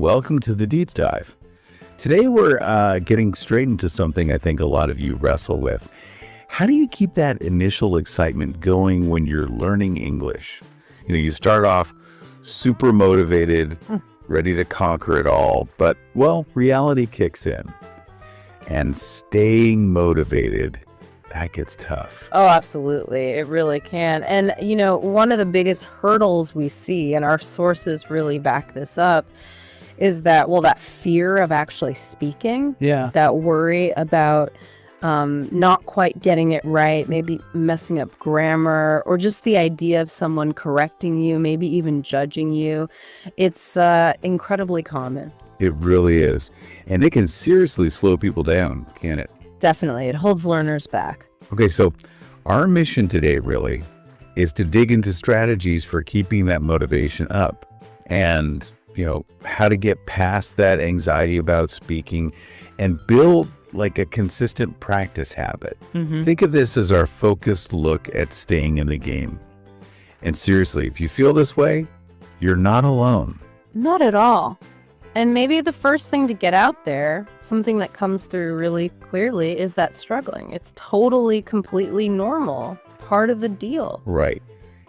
welcome to the Deep Dive. Today we're getting straight into something I think a lot of you wrestle with. How do you keep that initial excitement going when you're learning English? You start off super motivated, ready to conquer it all, but, well, reality kicks in. And staying motivated, that gets tough. Oh, absolutely. It really can. And, one of the biggest hurdles we see, and our sources really back this up, is that fear of actually speaking. Yeah. That worry about not quite getting it right, maybe messing up grammar, or just the idea of someone correcting you, maybe even judging you. It's incredibly common. It really is. And it can seriously slow people down, can't it? Definitely. It holds learners back. Okay, so our mission today really is to dig into strategies for keeping that motivation up and, how to get past that anxiety about speaking and build like a consistent practice habit. Mm-hmm. Think of this as our focused look at staying in the game. And seriously, if you feel this way, you're not alone. Not at all. And maybe the first thing to get out there, something that comes through really clearly, is that struggling. It's totally, completely normal. Part of the deal. Right.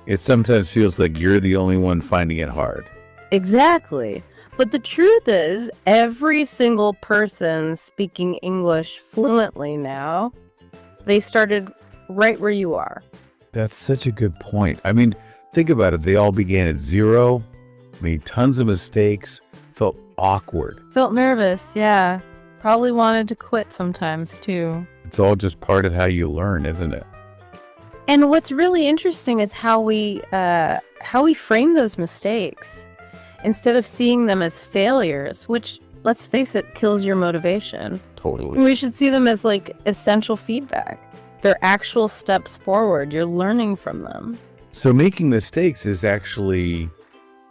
It sometimes feels like you're the only one finding it hard. Exactly. But the truth is, every single person speaking English fluently now, they started right where you are. That's such a good point. I mean, think about it. They all began at zero, made tons of mistakes, felt awkward. Felt nervous, yeah. Probably wanted to quit sometimes, too. It's all just part of how you learn, isn't it? And what's really interesting is how we frame those mistakes. Instead of seeing them as failures, which, let's face it, kills your motivation. Totally. We should see them as essential feedback. They're actual steps forward. You're learning from them. So making mistakes is actually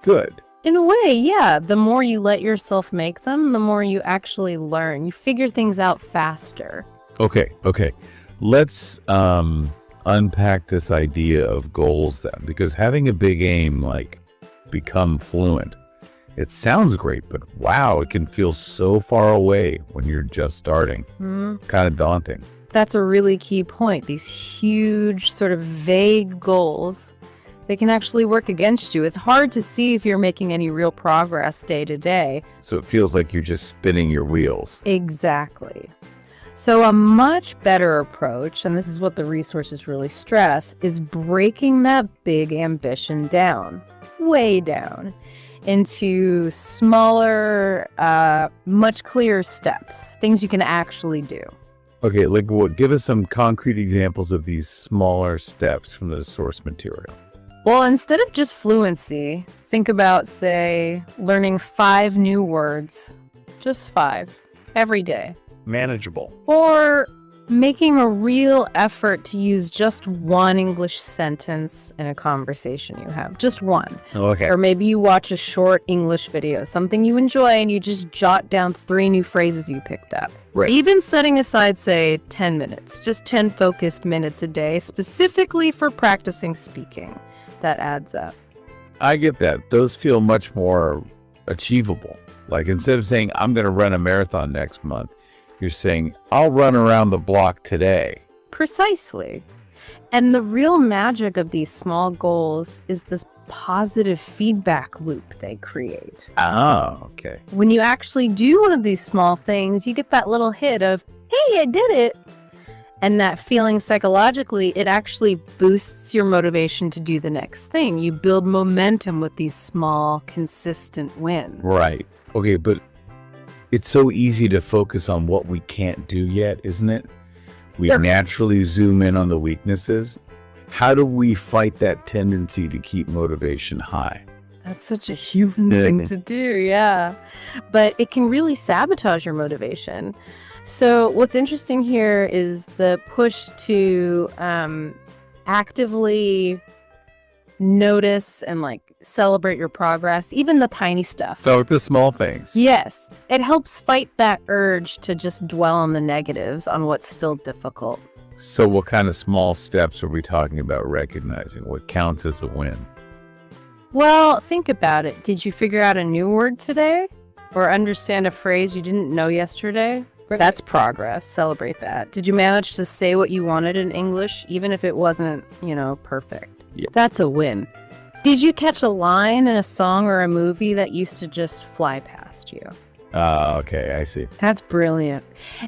good. In a way, yeah. The more you let yourself make them, the more you actually learn. You figure things out faster. Okay. Let's unpack this idea of goals then, because having a big aim, like become fluent, it sounds great, but wow, it can feel so far away when you're just starting. Kind of daunting. That's a really key point. These huge sort of vague goals, they can actually work against you. It's hard to see if you're making any real progress day to day. So it feels like you're just spinning your wheels. Exactly. So a much better approach, and this is what the resources really stress, is breaking that big ambition down, way down, into smaller, much clearer steps, things you can actually do. Okay, like what? Give us some concrete examples of these smaller steps from the source material. Well, instead of just fluency, think about, say, learning 5 new words, just 5, every day. Manageable. Or making a real effort to use just one English sentence in a conversation you have, just one. Okay. Or maybe you watch a short English video, something you enjoy, and you just jot down 3 new phrases you picked up. Right. Even setting aside, say, 10 minutes, just 10 focused minutes a day, specifically for practicing speaking. That adds up. I get that. Those feel much more achievable. Like instead of saying, I'm going to run a marathon next month, you're saying, I'll run around the block today. Precisely. And the real magic of these small goals is this positive feedback loop they create. Ah, okay. When you actually do one of these small things, you get that little hit of, hey, I did it. And that feeling psychologically, it actually boosts your motivation to do the next thing. You build momentum with these small, consistent wins. Right. Okay, but it's so easy to focus on what we can't do yet, isn't it? We naturally zoom in on the weaknesses. How do we fight that tendency to keep motivation high? That's such a human thing to do, yeah. But it can really sabotage your motivation. So what's interesting here is the push to actively notice and celebrate your progress, even the tiny stuff. So the small things. Yes. It helps fight that urge to just dwell on the negatives, on what's still difficult. So what kind of small steps are we talking about recognizing? What counts as a win? Well, think about it. Did you figure out a new word today? Or understand a phrase you didn't know yesterday? That's progress. Celebrate that. Did you manage to say what you wanted in English, even if it wasn't, perfect? Yeah. That's a win. Did you catch a line in a song or a movie that used to just fly past you? Okay, I see. That's brilliant.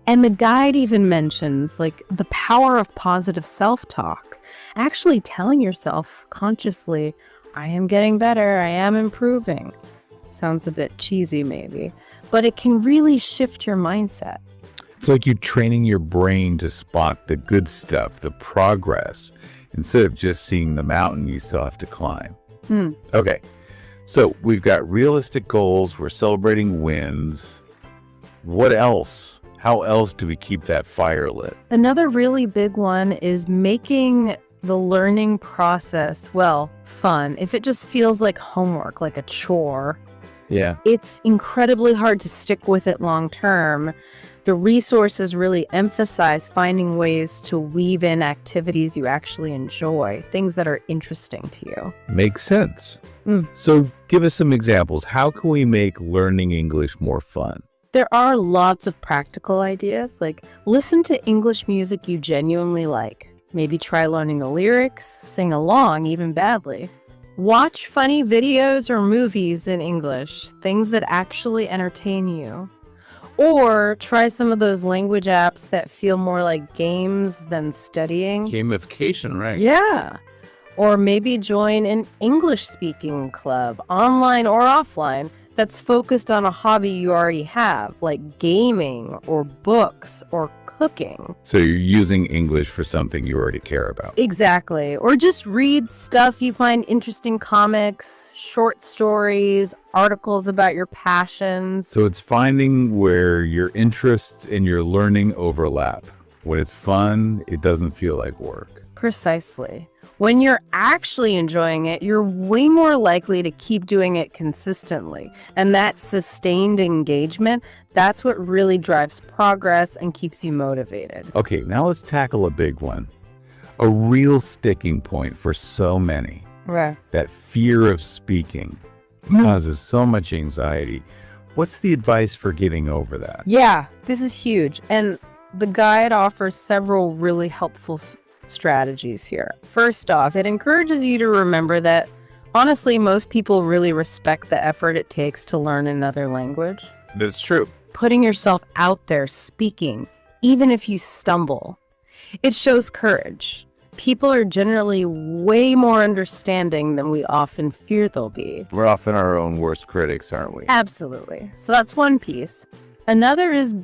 And the guide even mentions the power of positive self-talk. Actually telling yourself consciously, I am getting better, I am improving. Sounds a bit cheesy maybe, but it can really shift your mindset. It's like you're training your brain to spot the good stuff, the progress, instead of just seeing the mountain you still have to climb. Okay, so we've got realistic goals. We're celebrating wins. What else? How else do we keep that fire lit? Another really big one is making the learning process, fun. If it just feels like homework, like a chore, Yeah. it's incredibly hard to stick with it long term. The resources really emphasize finding ways to weave in activities you actually enjoy, things that are interesting to you. Makes sense. So give us some examples. How can we make learning English more fun? There are lots of practical ideas, like listen to English music you genuinely like. Maybe try learning the lyrics, sing along, even badly. Watch funny videos or movies in English, things that actually entertain you. Or try some of those language apps that feel more like games than studying. Gamification, right? Yeah. Or maybe join an English-speaking club, online or offline, that's focused on a hobby you already have, like gaming or books or cooking. So you're using English for something you already care about. Exactly. Or just read stuff you find interesting, comics, short stories, articles about your passions. So it's finding where your interests and your learning overlap. When it's fun, it doesn't feel like work. Precisely. When you're actually enjoying it, you're way more likely to keep doing it consistently. And that sustained engagement, that's what really drives progress and keeps you motivated. Okay, now let's tackle a big one. A real sticking point for so many. Right. That fear of speaking causes so much anxiety. What's the advice for getting over that? Yeah, this is huge. And the guide offers several really helpful strategies here. First off, it encourages you to remember that honestly, most people really respect the effort it takes to learn another language. That's true. Putting yourself out there, speaking, even if you stumble, it shows courage. People are generally way more understanding than we often fear they'll be. We're often our own worst critics, aren't we? Absolutely. So that's one piece. Another is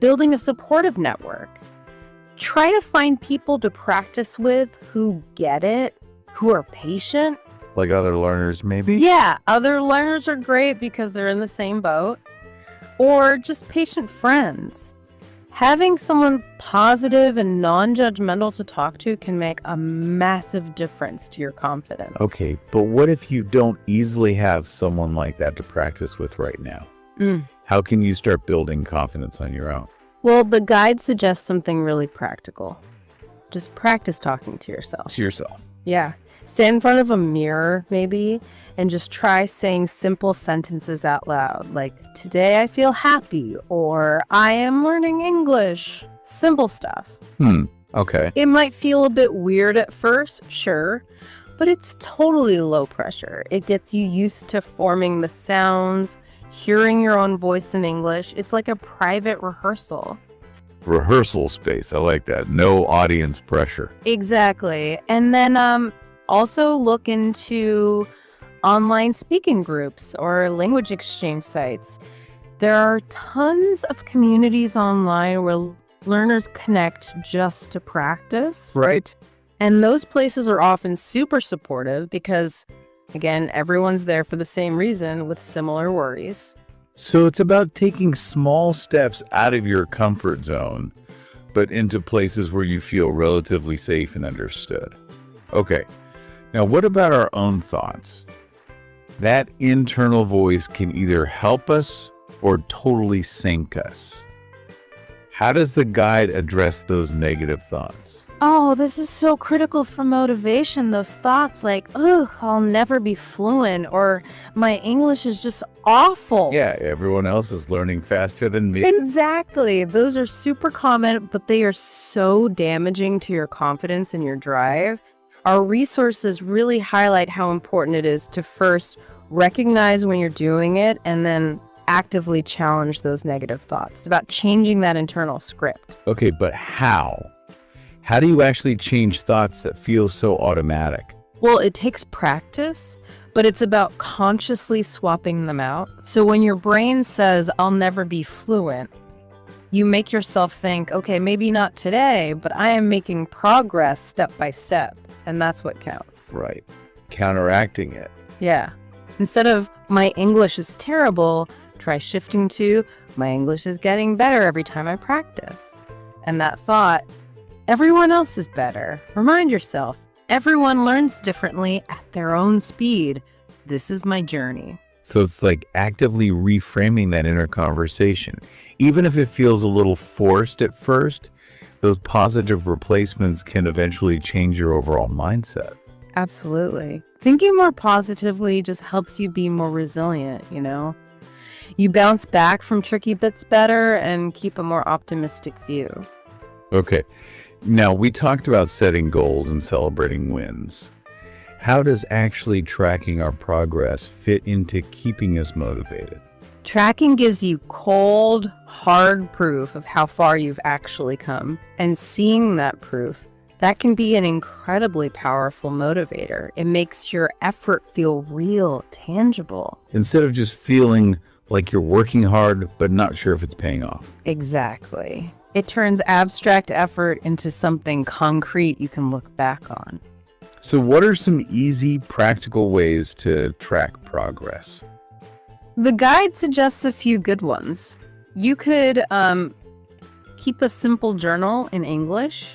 building a supportive network. Try to find people to practice with who get it, who are patient. Like other learners, maybe? Yeah, other learners are great because they're in the same boat. Or just patient friends. Having someone positive and non-judgmental to talk to can make a massive difference to your confidence. Okay, but what if you don't easily have someone like that to practice with right now? How can you start building confidence on your own? Well, the guide suggests something really practical. Just practice talking to yourself. To yourself. Yeah. Stand in front of a mirror, maybe, and just try saying simple sentences out loud, like, today I feel happy, or I am learning English. Simple stuff. Okay. It might feel a bit weird at first, sure, but it's totally low pressure. It gets you used to forming the sounds, hearing your own voice in English. It's like a private rehearsal. Rehearsal space. I like that. No audience pressure. Exactly. And then also look into online speaking groups or language exchange sites. There are tons of communities online where learners connect just to practice. Right. And those places are often super supportive because, again, everyone's there for the same reason with similar worries. So it's about taking small steps out of your comfort zone, but into places where you feel relatively safe and understood. Okay. Now, what about our own thoughts? That internal voice can either help us or totally sink us. How does the guide address those negative thoughts? Oh, this is so critical for motivation. Those thoughts like, ugh, I'll never be fluent, or my English is just awful. Yeah, everyone else is learning faster than me. Exactly. Those are super common, but they are so damaging to your confidence and your drive. Our resources really highlight how important it is to first recognize when you're doing it and then actively challenge those negative thoughts. It's about changing that internal script. Okay, but how? How do you actually change thoughts that feel so automatic? Well, it takes practice, but it's about consciously swapping them out. So when your brain says, I'll never be fluent, you make yourself think, okay, maybe not today, but I am making progress step by step. And that's what counts. Right. Counteracting it. Yeah. Instead of my English is terrible, try shifting to my English is getting better every time I practice. And that thought, everyone else is better. Remind yourself, everyone learns differently at their own speed. This is my journey. So it's like actively reframing that inner conversation. Even if it feels a little forced at first, those positive replacements can eventually change your overall mindset. Absolutely. Thinking more positively just helps you be more resilient, you know? You bounce back from tricky bits better and keep a more optimistic view. Okay. Now, we talked about setting goals and celebrating wins. How does actually tracking our progress fit into keeping us motivated? Tracking gives you cold, hard proof of how far you've actually come. And seeing that proof, that can be an incredibly powerful motivator. It makes your effort feel real, tangible. Instead of just feeling like you're working hard, but not sure if it's paying off. Exactly. It turns abstract effort into something concrete you can look back on. So what are some easy, practical ways to track progress? The guide suggests a few good ones. You could keep a simple journal in English.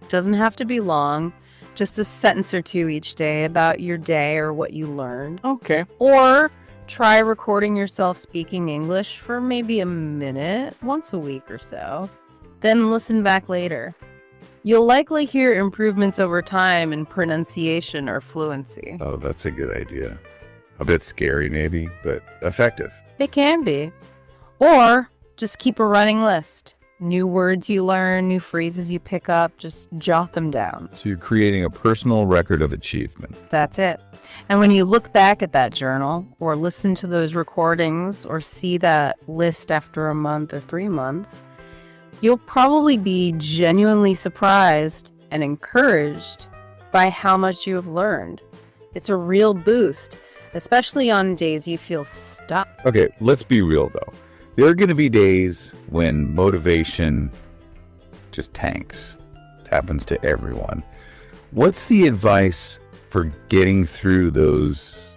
It doesn't have to be long, just a sentence or two each day about your day or what you learned. Okay. Or try recording yourself speaking English for maybe a minute, once a week or so. Then listen back later. You'll likely hear improvements over time in pronunciation or fluency. Oh, that's a good idea. A bit scary maybe, but effective. It can be. Or just keep a running list. New words you learn, new phrases you pick up, just jot them down. So you're creating a personal record of achievement. That's it. And when you look back at that journal or listen to those recordings or see that list after a month or 3 months, you'll probably be genuinely surprised and encouraged by how much you have learned. It's a real boost, especially on days you feel stuck. Okay, let's be real though. There are going to be days when motivation just tanks. It happens to everyone. What's the advice for getting through those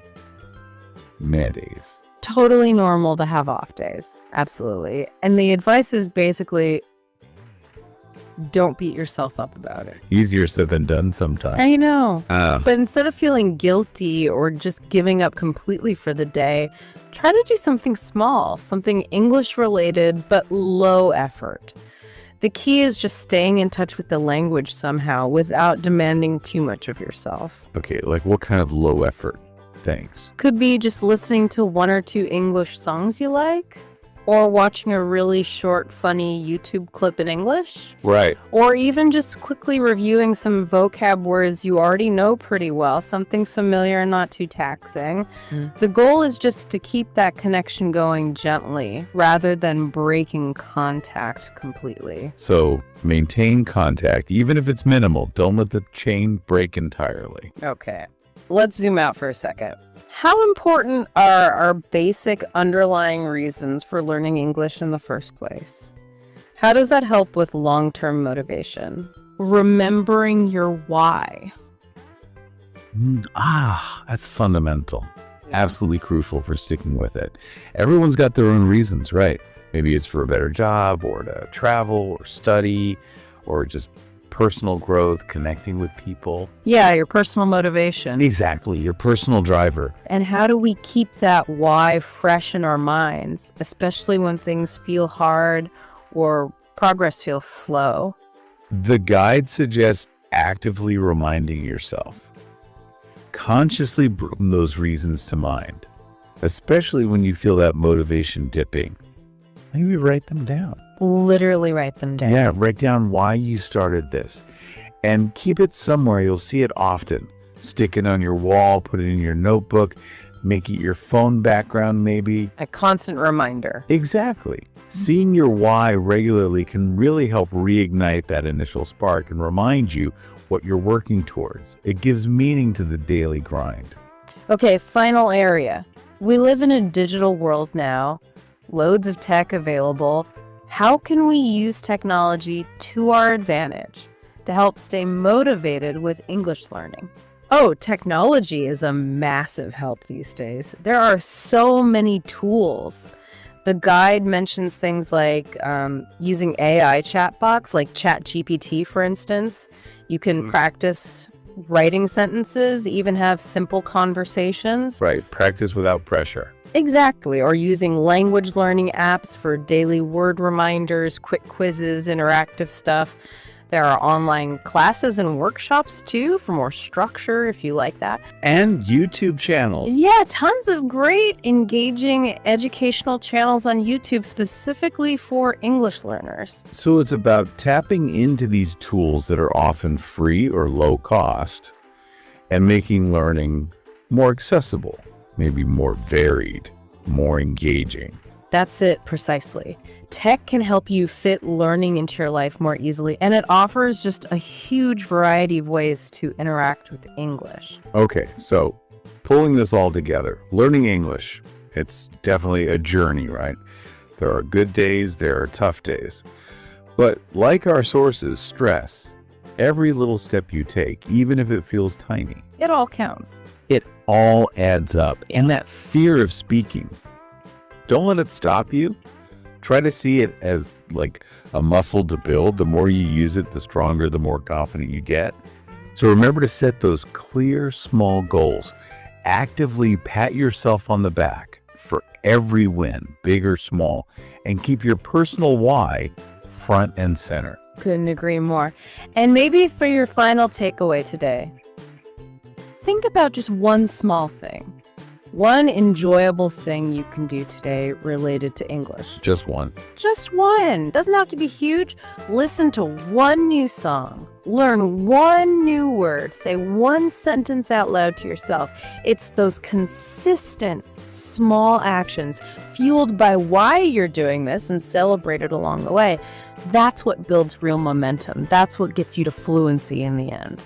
mad days? Totally normal to have off days. Absolutely. And the advice is basically don't beat yourself up about it. Easier said than done sometimes. I know. Ah. But instead of feeling guilty or just giving up completely for the day, try to do something small, something English related, but low effort. The key is just staying in touch with the language somehow without demanding too much of yourself. Okay, like what kind of low effort things? Could be just listening to 1 or 2 English songs you like, or watching a really short, funny YouTube clip in English, Right. or even just quickly reviewing some vocab words you already know pretty well, something familiar and not too taxing. The goal is just to keep that connection going gently rather than breaking contact completely. So maintain contact, even if it's minimal. Don't let the chain break entirely. Okay, let's zoom out for a second. How important are our basic underlying reasons for learning English in the first place? How does that help with long-term motivation? Remembering your why. That's fundamental. Absolutely crucial for sticking with it. Everyone's got their own reasons, right? Maybe it's for a better job or to travel or study or just personal growth, connecting with people. Yeah, your personal motivation. Exactly, your personal driver. And how do we keep that why fresh in our minds, especially when things feel hard or progress feels slow? The guide suggests actively reminding yourself. Consciously bring those reasons to mind, especially when you feel that motivation dipping. Maybe write them down. Literally write them down. Yeah, write down why you started this and keep it somewhere. You'll see it often. Stick it on your wall, put it in your notebook, make it your phone background maybe. A constant reminder. Exactly. Seeing your why regularly can really help reignite that initial spark and remind you what you're working towards. It gives meaning to the daily grind. Okay, final area. We live in a digital world now, loads of tech available. How can we use technology to our advantage to help stay motivated with English learning? Oh, technology is a massive help these days. There are so many tools. The guide mentions things like using AI chatbots, like ChatGPT, for instance. You can practice writing sentences, even have simple conversations. Right, practice without pressure. Exactly, or using language learning apps for daily word reminders, quick quizzes, interactive stuff. There are online classes and workshops too for more structure if you like that. And YouTube channels. Yeah, tons of great engaging educational channels on YouTube specifically for English learners. So it's about tapping into these tools that are often free or low cost and making learning more accessible, maybe more varied, more engaging. That's it, precisely. Tech can help you fit learning into your life more easily, and it offers just a huge variety of ways to interact with English. Okay, so pulling this all together, learning English, it's definitely a journey, right? There are good days, there are tough days. But like our sources stress, every little step you take, even if it feels tiny, It all counts. it all adds up. And that fear of speaking, don't let it stop you. Try to see it as like a muscle to build. The more you use it, the stronger, the more confident you get. So remember to set those clear, small goals. Actively pat yourself on the back for every win, big or small, and keep your personal why front and center. Couldn't agree more. And maybe for your final takeaway today, think about just one small thing. One enjoyable thing you can do today related to English. Just one. Just one. Doesn't have to be huge. Listen to one new song. Learn one new word. Say one sentence out loud to yourself. It's those consistent, small actions fueled by why you're doing this and celebrated along the way. That's what builds real momentum. That's what gets you to fluency in the end.